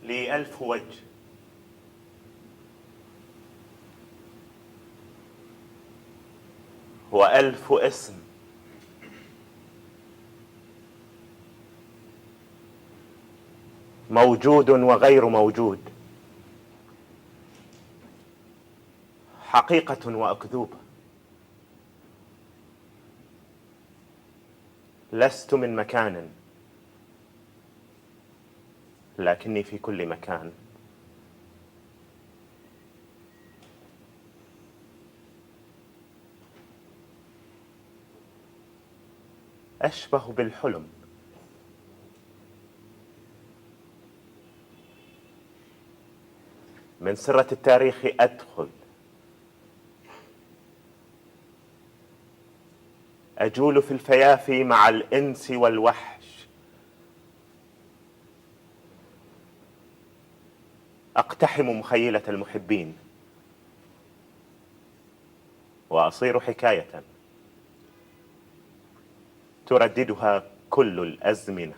لي 1000 وجه، و1000 اسم، موجود وغير موجود، حقيقة وأكذوبة. لست من مكان، لكني في كل مكان. أشبه بالحلم، من سرة التاريخ أدخل، أجول في الفيافي مع الإنس والوحش، أقتحم مخيلة المحبين، وأصير حكاية ترددها كل الأزمنة.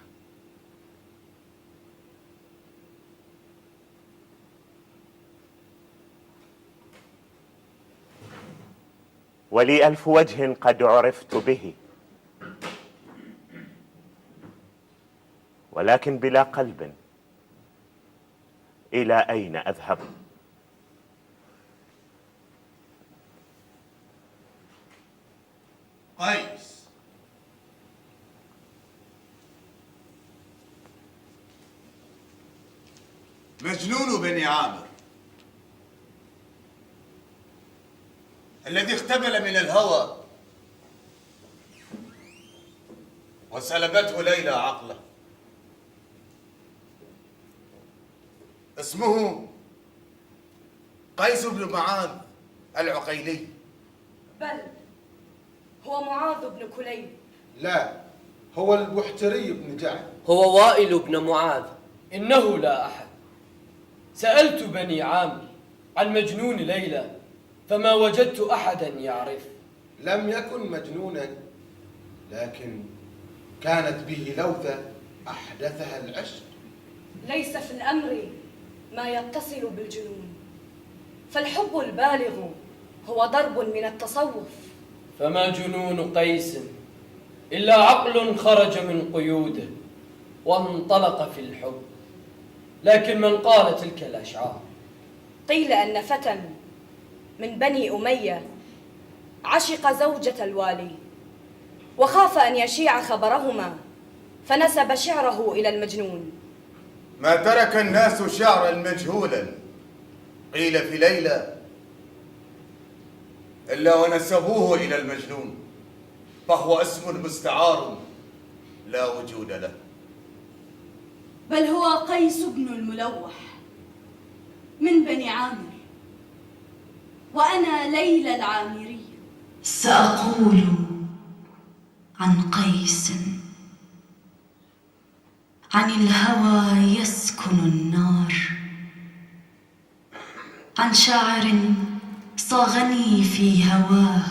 ولي 1000 وجه قد عرفت به، ولكن بلا قلب. إلى أين أذهب؟ قيس، مجنون بني عامر الذي اختبل من الهوى وسلبته ليلى عقله، اسمه قيس بن معاذ العقيلي. بل هو معاذ بن كليب. لا، هو البحتري بن جعد. هو وائل بن معاذ. إنه لا أحد. سألت بني عامر عن مجنون ليلى فما وجدت أحدا يعرف. لم يكن مجنونا، لكن كانت به لوثة أحدثها العشق. ليس في الأمر ما يتصل بالجنون، فالحب البالغ هو ضرب من التصوف. فما جنون قيس إلا عقل خرج من قيوده وانطلق في الحب. لكن من قال تلك الأشعار؟ قيل أن فتى من بني أمية عشق زوجة الوالي، وخاف أن يشيع خبرهما فنسب شعره إلى المجنون. ما ترك الناس شعرا مجهولا قيل في ليلى إلا ونسبوه إلى المجنون، فهو اسم مستعار لا وجود له. بل هو قيس بن الملوح من بني عامر، وأنا ليلى العامرية. سأقول عن قيس: عن الهوى يسكن النار، عن شاعر صاغني في هواه،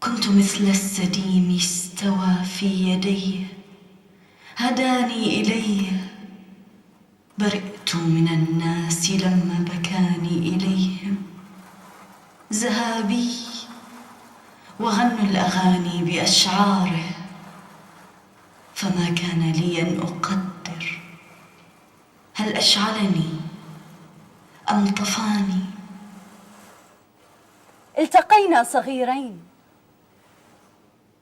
كنت مثل السديم استوى في يديه، هداني إليه، برئت من الناس لما بكاني إليهم، ذهابي وغنوا الأغاني بأشعاره، فما كان لي أن أقدر هل أشعلني أم طفاني. التقينا صغيرين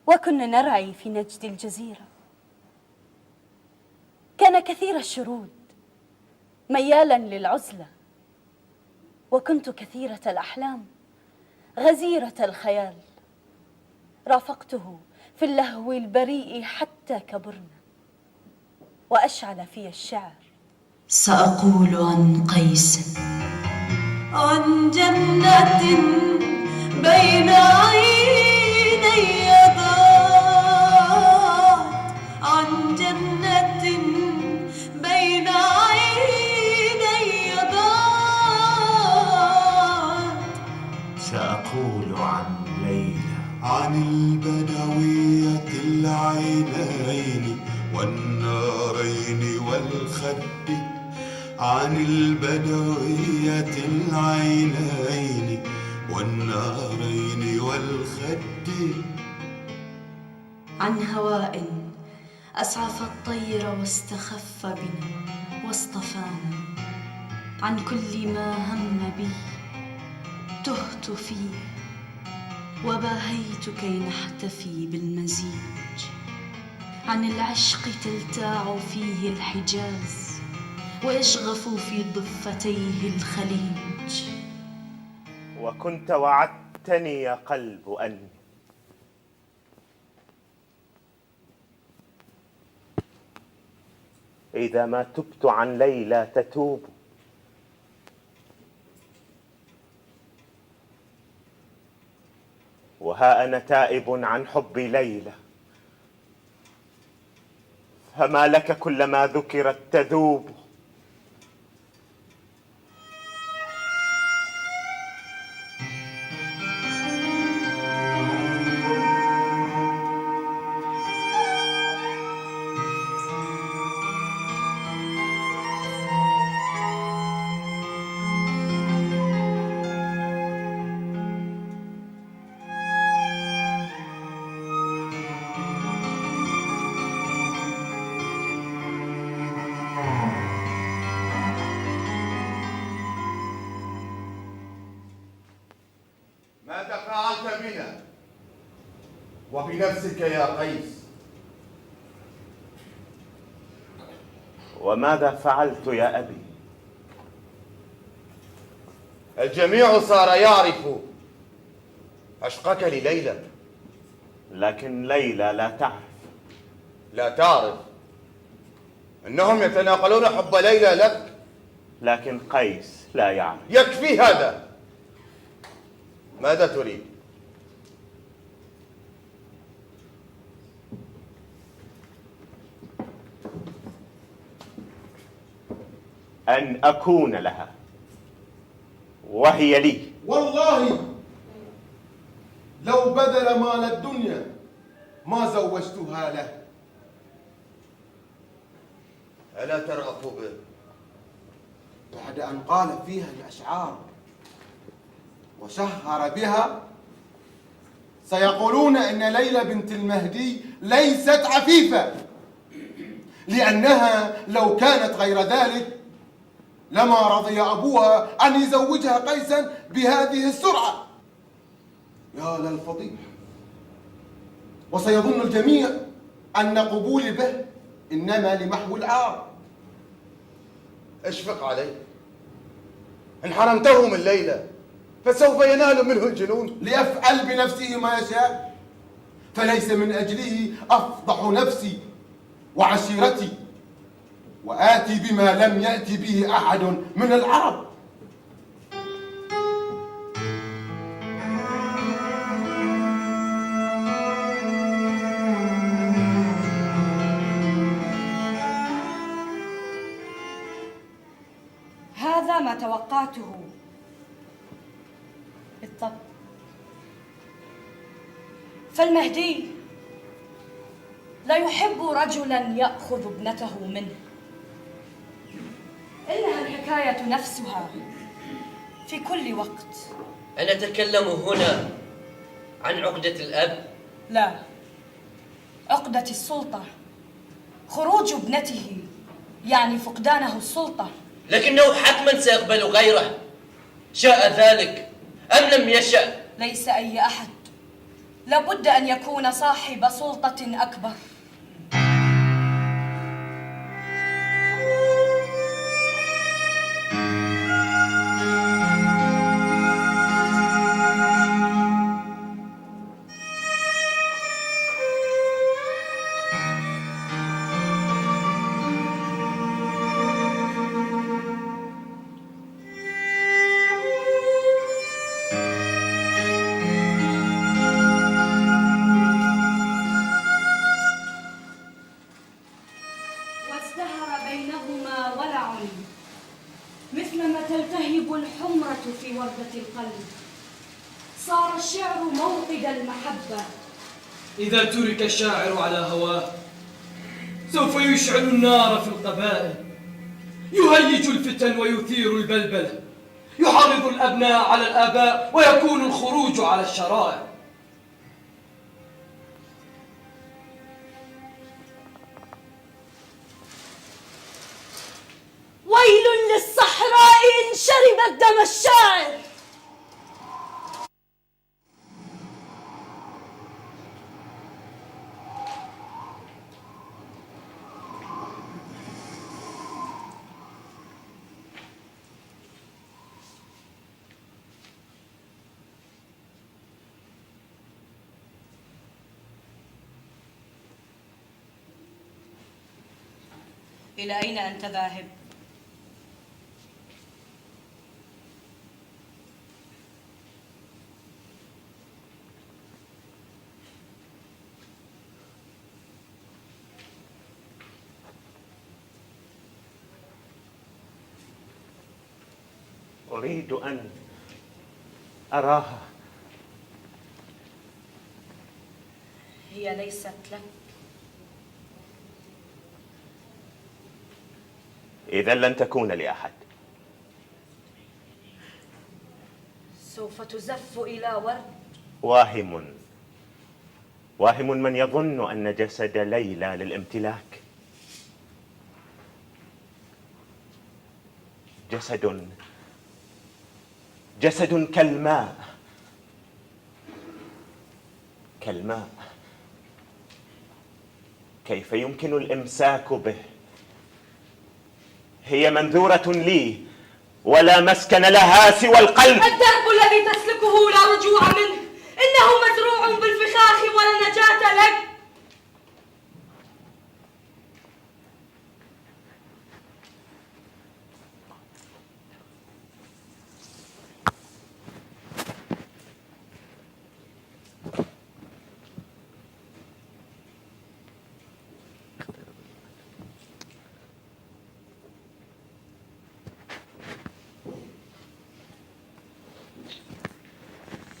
وكنا نرعي في نجد الجزيرة. كان كثير الشرود ميالا للعزلة، وكنت كثيرة الأحلام غزيرة الخيال. رافقته في اللهو البريء حتى كبرنا، وأشعل في الشعر. سأقول عن قيس: عن جنة بين عيني ضاعت، عن جنة بين عيني ضاعت. سأقول عن ليلى: عن البدوية العينين والنارين العين والخد عن البدوية العينين والنارين والخد. عن هواء أسعف الطير واستخف بنا واصطفانا، عن كل ما هم بي تهت فيه وباهيت كي نحتفي بالمزيج، عن العشق تلتاع فيه الحجاز ويشغف في ضفتيه الخليج. وكنت وعدتني يا قلب أني إذا ما تبت عن ليلى تتوب، وها أنا تائب عن حب ليلى، فما لك كلما ذكرت تذوب. ما تفاعلت بنا وبنفسك يا قيس؟ وماذا فعلت يا أبي؟ الجميع صار يعرف عشقك لليلى، لكن ليلى لا تعرف. لا تعرف؟ إنهم يتناقلون حب ليلى لك، لكن قيس لا يعرف. يكفي هذا. ماذا تريد؟ أن أكون لها وهي لي. والله لو بذل مال الدنيا ما زوجتها له. ألا ترغب به؟ بعد أن قال فيها الأشعار وشهر بها سيقولون إن ليلى بنت المهدي ليست عفيفة، لأنها لو كانت غير ذلك لما رضي أبوها أن يزوجها قيسا بهذه السرعة. يا للفضيحة. وسيظن الجميع أن قبولي به إنما لمحو العار. اشفق عليه، إن حرمته من ليلى فسوف ينال منه الجنون. ليفعل بنفسه ما يشاء، فليس من أجله أفضح نفسي وعشيرتي وآتي بما لم يأتي به أحد من العرب. هذا ما توقعته بالضبط. فالمهدي لا يحب رجلا يأخذ ابنته منه، إنها الحكاية نفسها في كل وقت. أنا أتكلم هنا عن عقدة الأب؟ لا، عقدة السلطة. خروج ابنته يعني فقدانه السلطة. لكنه حتما سيقبل غيره، شاء ذلك أم لم يشأ. ليس أي أحد، لابد أن يكون صاحب سلطة أكبر. وازدهر بينهما ولع مثلما تلتهب الحمرة في وردة القلب. صار الشعر موقد المحبة. إذا ترك الشاعر على هواه سوف يشعل النار في القبائل، يهيج الفتن ويثير البلبلة، يحرض الأبناء على الآباء ويكون الخروج على الشرائع. ويل للصحراء إن شربت دم الشاعر. إلى أين أنت ذاهب؟ أريد أن أراها. هي ليست لك. إذا لن تكون لأحد. سوف تزف إلى ورد. واهم من يظن أن جسد ليلى للامتلاك. جسد كالماء. كيف يمكن الإمساك به؟ هي منذورة لي ولا مسكن لها سوى القلب. الدرب الذي تسلكه لا رجوع منه، إنه مزروع بالفخاخ ولا نجاة لك.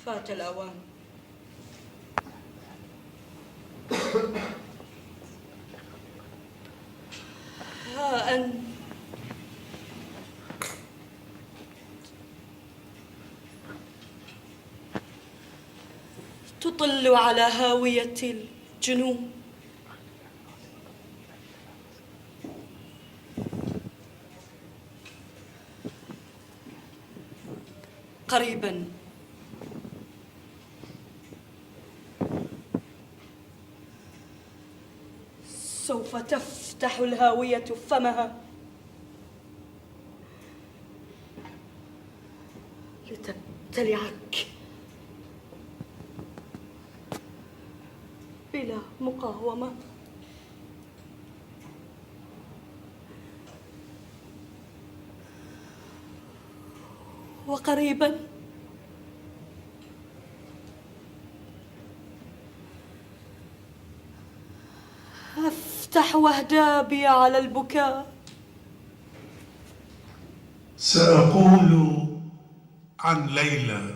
فات الأوان. ها أنت تطل على هاوية الجنون. قريبا سوف تفتح الهاوية فمها لتبتلعك بلا مقاومة. وقريبا أفتح وهدابي على البكاء. سأقول عن ليلى،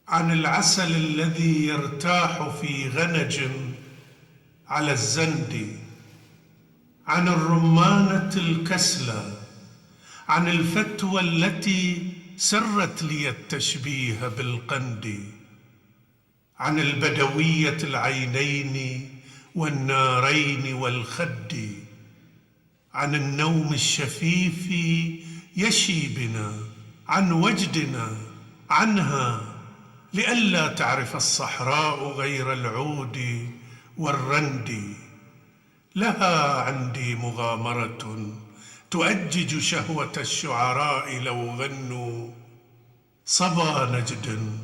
عن العسل الذي يرتاح في غنج على الزند، عن الرمانة الكسلى، عن الفتوى التي سرت لي التشبيه بالقند، عن البدوية العينين والنارين والخد، عن النوم الشفيف يشي بنا، عن وجدنا عنها، لئلا تعرف الصحراء غير العود والرند. لها عندي مغامرة تؤجج شهوة الشعراء لو غنوا: صبا نجد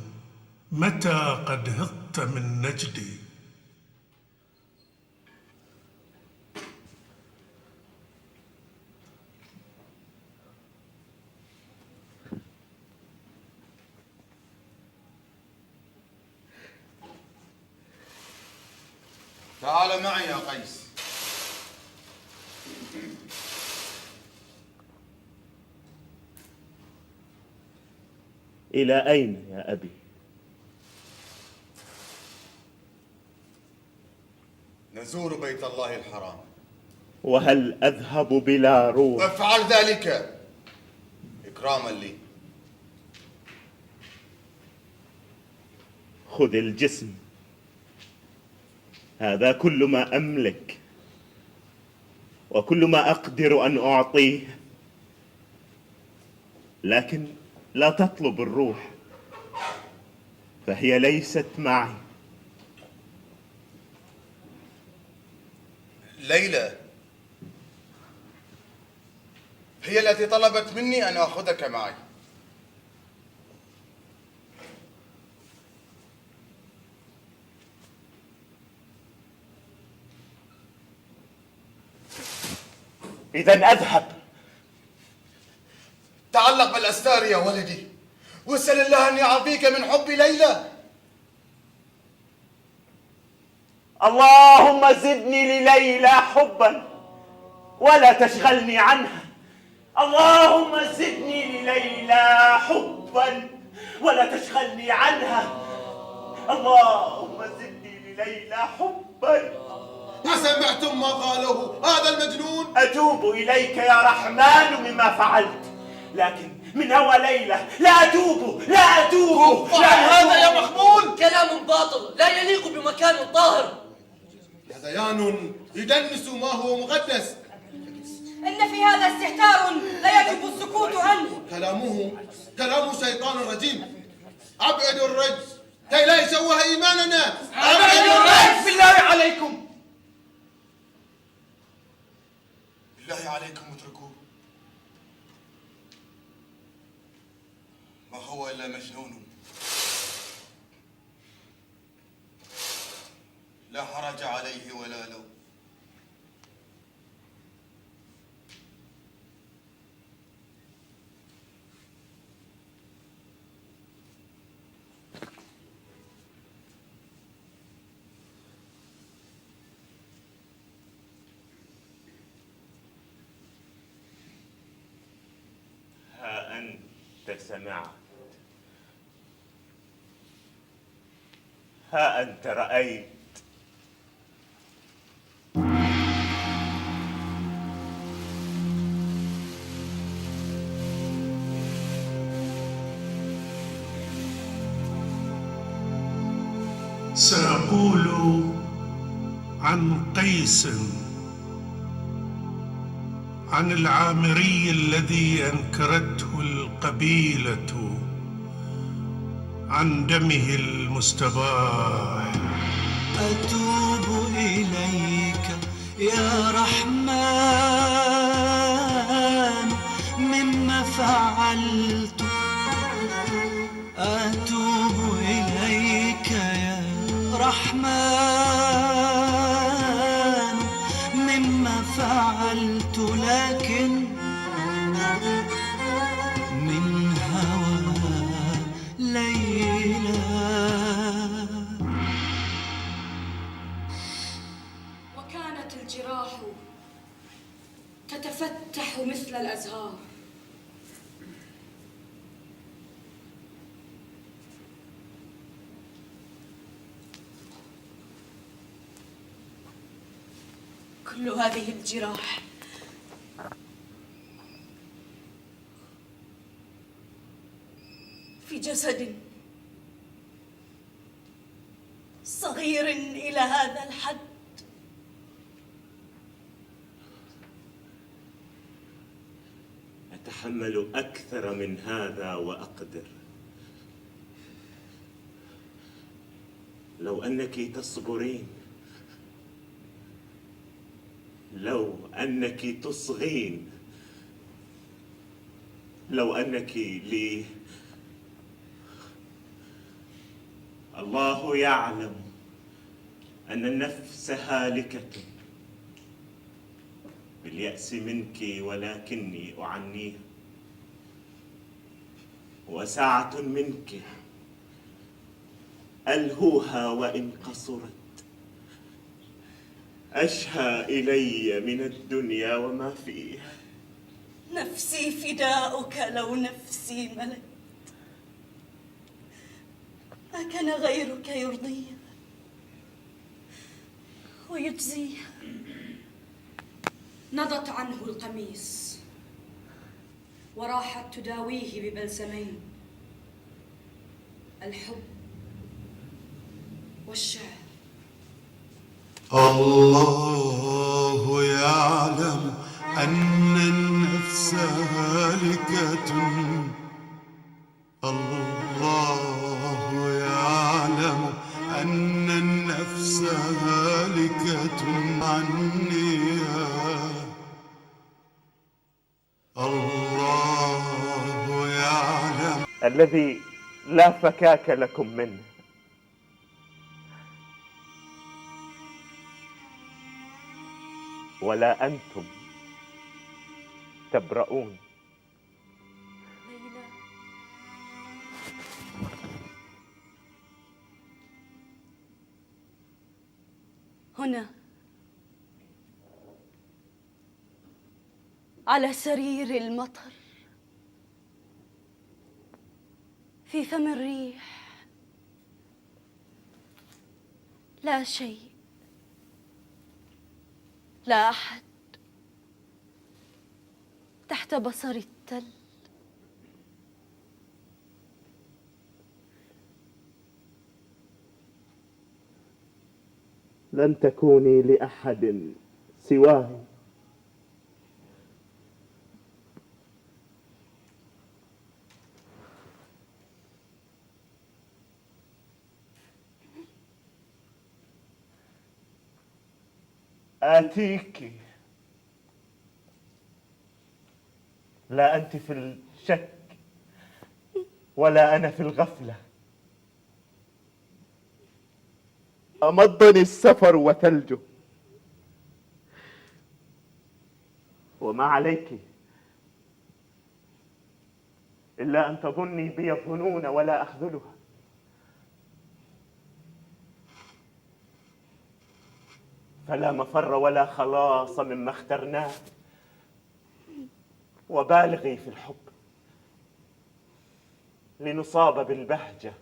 متى قد هضت من نجدي. تعال معي يا قيس. إلى أين يا أبي؟ أزور بيت الله الحرام. وهل أذهب بلا روح؟ افعل ذلك إكراما لي. خذ الجسم، هذا كل ما أملك وكل ما أقدر أن أعطيه، لكن لا تطلب الروح فهي ليست معي. ليلى هي التي طلبت مني أن أخذك معي. إذن أذهب. تعلق بالأستار يا ولدي، واسأل الله أن يعافيك من حب ليلى. اللهم زدني لليلى حبا ولا تشغلني عنها. اللهم زدني لليلى حبا ولا تشغلني عنها. اللهم زدني لليلى حبا. أسمعتم ما قاله هذا المجنون؟ أتوب إليك يا رحمن مما فعلت، لكن من هوى ليلى لا أتوب، لا أتوب. هذا يا مخمول كلام باطل لا يليق بمكان طاهر. هذيان يدنس ما هو مقدس. إن في هذا استهتار لا يجب السكوت عنه. كلام شيطان رجيم. أبعدوا الرجس كي لا يشوه إيماننا. أبعدوا الرجس بالله عليكم. بالله عليكم اتركوه، ما هو إلا مجنون. لا حرج عليه ولا لوم. ها أنت سمعت، ها أنت رأيت. سأقول عن قيس، عن العامري الذي أنكرته القبيلة، عن دمه المستباح. أتوب إليك يا رحمن مما فعلت. أتوب إليك يا رحمن مما فعلت، لكن من هوى ليلى. وكانت الجراح تتفتح مثل الأزهار. كل هذه الجراح في جسد صغير إلى هذا الحد. أتحمل أكثر من هذا وأقدر. لو أنك تصبرين، لو أنك تصغين، لو أنك لي. الله يعلم أن النفس هالكة باليأس منك، ولكني أعنيها. وساعة منك ألهوها وإن قصرت، أشهى إلي من الدنيا وما فيها. نفسي فداؤك لو نفسي ملكت. ما كان غيرك يرضيها، ويجزيه. نضت عنه القميص وراحت تداويه ببلسمين: الحب والشعر. الله يعلم أن النفس هالكة، الله يعلم أن النفس هالكة عني، الله يعلم الذي لا فكاك لكم منه، ولا أنتم تبرؤون. ليلى، هنا على سرير المطر، في فم الريح، لا شيء، لا أحد، تحت بصر التل. لن تكوني لأحد سواي، آتيك، لا أنت في الشك ولا أنا في الغفلة. أمضني السفر وثلجه، وما عليك إلا أن تظني بي الظنون ولا أخذلها. فلا مفر ولا خلاص مما اخترناه، وبالغي في الحب لنصاب بالبهجة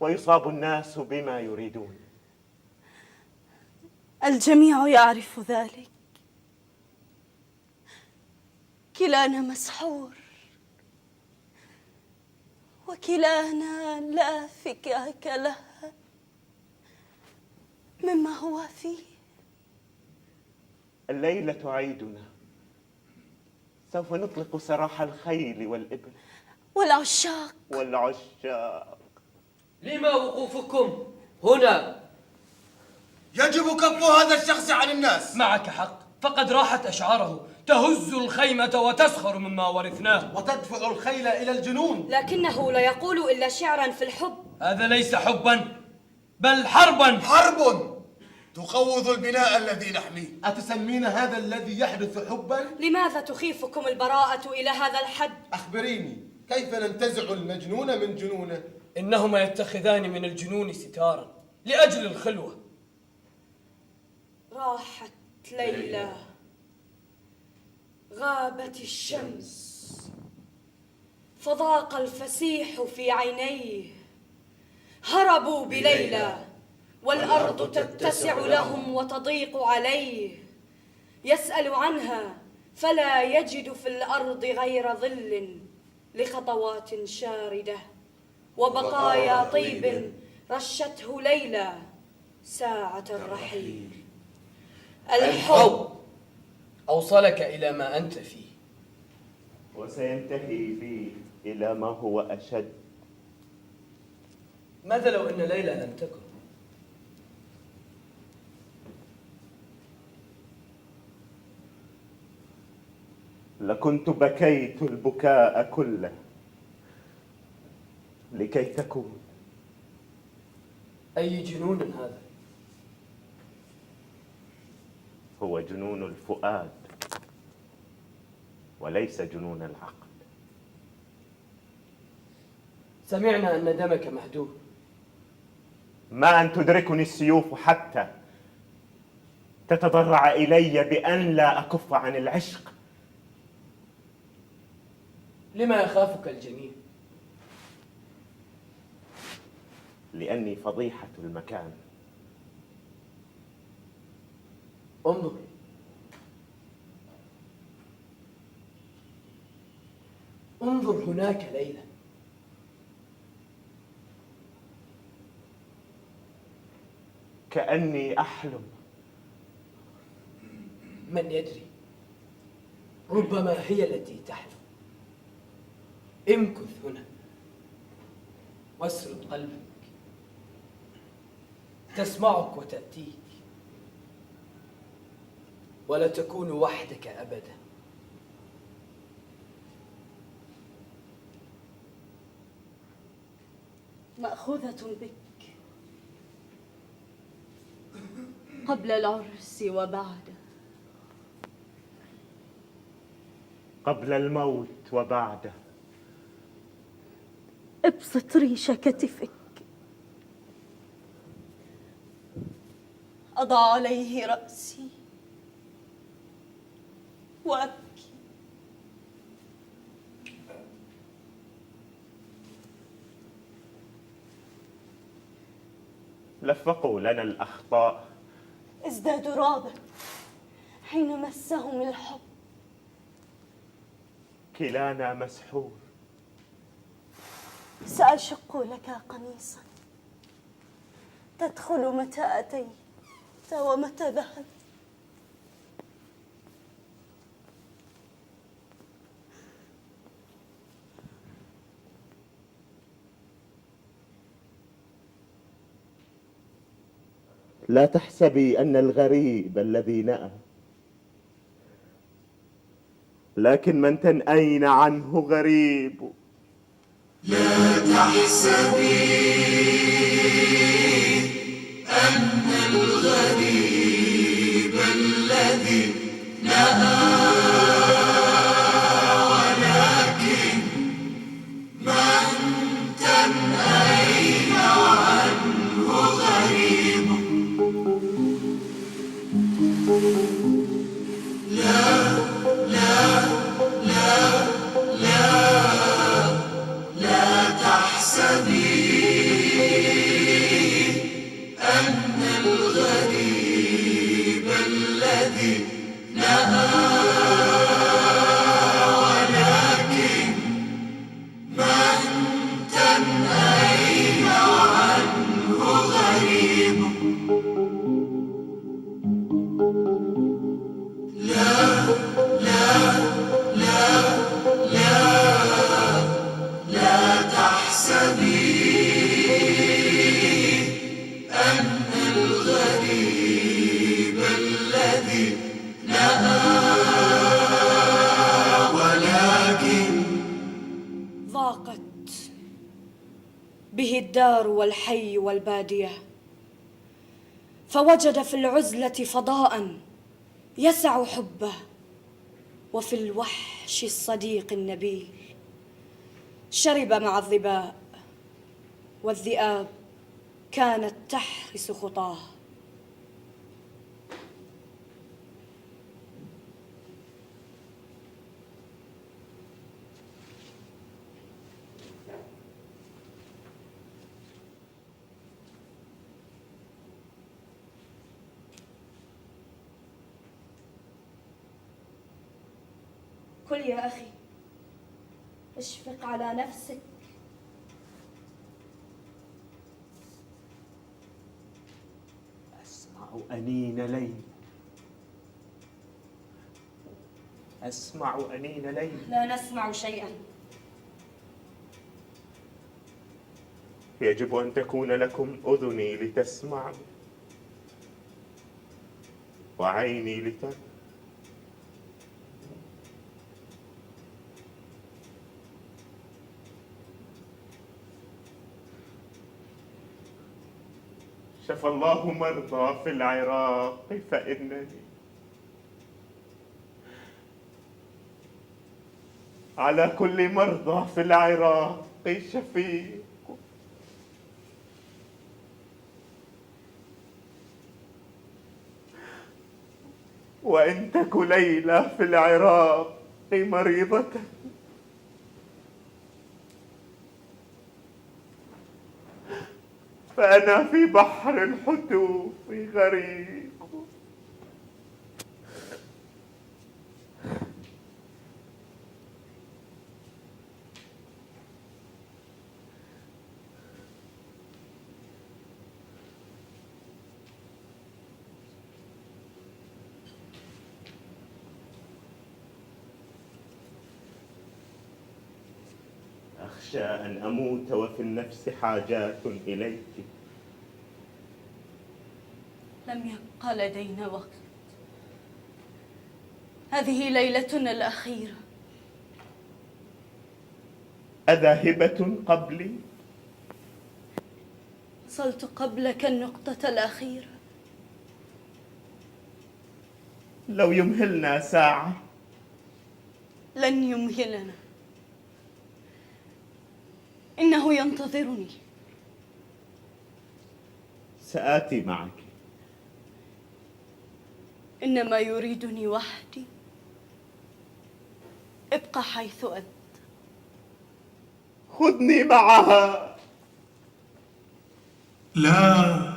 ويصاب الناس بما يريدون. الجميع يعرف ذلك، كلانا مسحور، وكلانا لا فكاك لها مما هو فيه. الليلة عيدنا، سوف نطلق سراح الخيل والإبل والعشاق. لما وقوفكم هنا؟ يجب كف هذا الشخص عن الناس. معك حق، فقد راحت أشعاره تهز الخيمة وتسخر مما ورثناه وتدفع الخيل إلى الجنون. لكنه لا يقول إلا شعرا في الحب. هذا ليس حبا بل حربا. حرب تقوض البناء الذي نحميه. أتسمين هذا الذي يحدث حبا؟ لماذا تخيفكم البراءة إلى هذا الحد؟ أخبريني، كيف ننتزع المجنون من جنونه؟ إنهما يتخذان من الجنون ستارا لأجل الخلوة. راحت ليلى، غابت الشمس، فضاق الفسيح في عينيه. هربوا بليلى والأرض تتسع لهم وتضيق عليه. يسأل عنها فلا يجد في الأرض غير ظل لخطوات شاردة وبقايا طيب رشته ليلى ساعة الرحيل. الحب أوصلك إلى ما أنت فيه، وسينتهي بي إلى ما هو أشد. ماذا لو أن ليلى لم تكن؟ لكنت بكيت البكاء كله لكي تكون. أي جنون هذا؟ هو جنون الفؤاد وليس جنون العقل. سمعنا أن دمك مهدور. ما أن تدركني السيوف حتى تتضرع إلي بأن لا أكف عن العشق. لما يخافك الجميع؟ لأني فضيحة المكان، انظر، انظر هناك ليلى. كأني أحلم. من يدري، ربما هي التي تحلم. امكث هنا واسرد قلبك، تسمعك وتأتيك، ولا تكون وحدك أبدا. مأخوذة بك قبل العرس وبعده، قبل الموت وبعده. ابسط ريش كتفك، أضع عليه رأسي وأبكي. لفقوا لنا الأخطاء، ازدادوا رعبا حين مسهم الحب. كلانا مسحور. سأشق لك قميصا تدخل متى أتيت ومتى ذهبت. لا تحسبي أن الغريب الذي نأى، لكن من تنأين عنه غريب. لا تحسبي أن الغريب الذي نأى، ولكن من تنأين عنه غريب. لا لا لا لا لا تحسبي أن الغريب الذي نأى، ولكن من تنأين عنه غريب. لا لا لا لا لا تحسبي أن الغريب الذي نأى، ولكن ضاقت به الدار والحي والبادية، فوجد في العزلة فضاء يسع حبه، وفي الوحش الصديق النبيل شرب مع الظباء، والذئاب كانت تحرس خطاه. كل يا أخي، اشفق على نفسك. أسمع أنين ليل، أسمع أنين ليل. لا نسمع شيئا. يجب أن تكون لكم أذني لتسمعوا، وعيني لترى. شفى الله مرضى في العراق، فإنني على كل مرضى في العراق شفيق. وإن تك ليلى في العراق مريضة، فأنا في بحر الحتوف غريق. أخشى أن أموت وفي النفس حاجات إليك. لم يبق لدينا وقت. هذه ليلتنا الأخيرة. أذاهبة قبلي؟ وصلت قبلك النقطة الأخيرة. لو يمهلنا ساعة. لن يمهلنا، إنه ينتظرني. سآتي معك. إنما يريدني وحدي. ابقى حيث أنت. خذني معها. لا،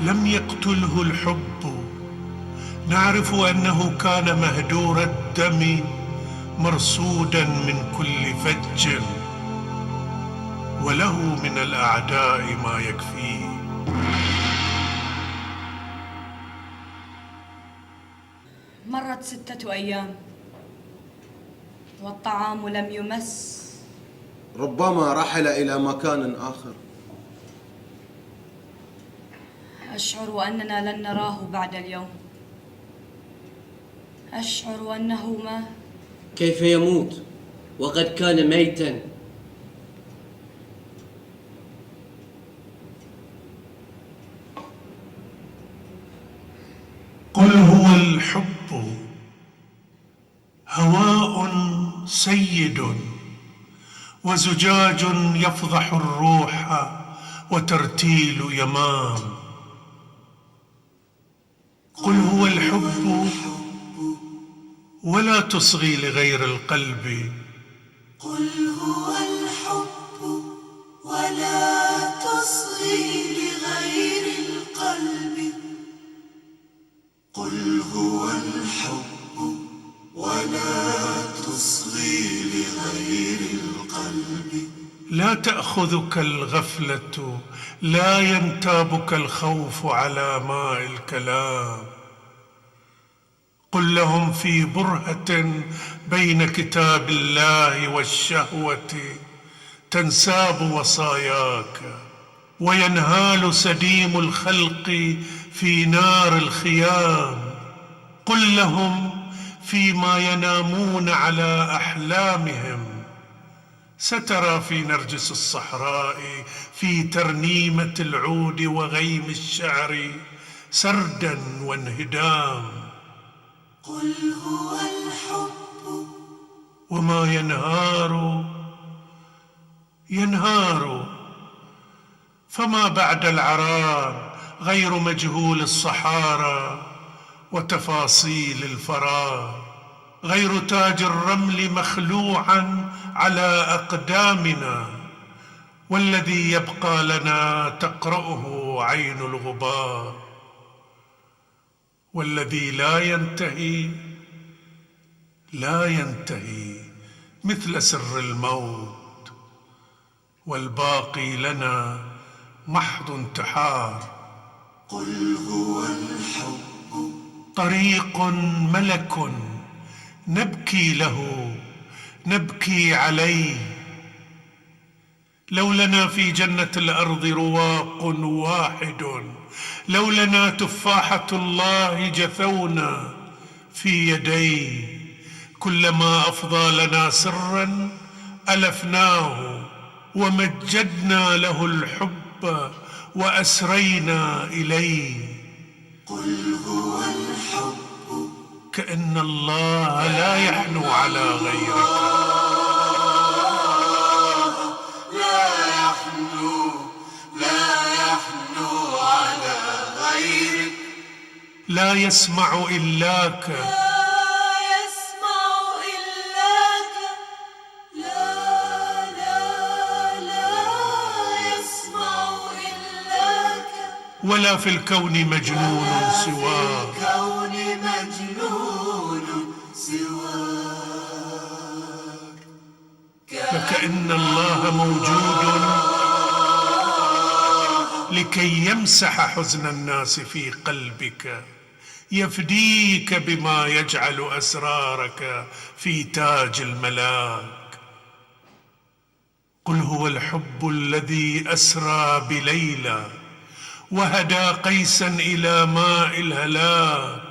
لم يقتله الحب. نعرف أنه كان مهدور الدم، مرصودا من كل فج، وله من الأعداء ما يكفيه. مرت 6 أيام والطعام لم يمس. ربما رحل إلى مكان آخر. أشعر أننا لن نراه بعد اليوم. أشعر أنه مات. كيف يموت وقد كان ميتا؟ قل هو الحب هواء سيد وزجاج يفضح الروح وترتيل يمام. قل هو الحب ولا تصغي لغير القلب. قل هو الحب ولا تصغي لغير القلب. قل هو الحب ولا تصغي لغير القلب. لا تأخذك الغفلة، لا ينتابك الخوف على ماء الكلام. قل لهم في برهة بين كتاب الله والشهوة تنساب وصاياك، وينهال سديم الخلق في نار الخيام. قل لهم فيما ينامون على أحلامهم سترى في نرجس الصحراء في ترنيمة العود وغيم الشعر سردا وانهدام. قل هو الحب وما ينهار فما بعد العرار غير مجهول الصحارى وتفاصيل الفراغ، غير تاج الرمل مخلوعا على أقدامنا، والذي يبقى لنا تقرأه عين الغبار، والذي لا ينتهي مثل سر الموت، والباقي لنا محض انتحار. قل هو الحب طريق ملك نبكي له، نبكي عليه. لو لنا في جنة الأرض رواق واحد، لو لنا تفاحة الله جثونا في يديه. كلما أفضى لنا سرا ألفناه ومجدنا له الحب وأسرينا إليه. قل هو الحب كأن الله لا يحنو على غيرك، لا يحنو على غيرك، لا يسمع إلاك، ولا في الكون مجنون سواك، فكأن الله موجود لكي يمسح حزن الناس في قلبك، يفديك بما يجعل أسرارك في تاج الملاك. قل هو الحب الذي أسرى بليلى وهدى قيسا إلى ماء الهلاك.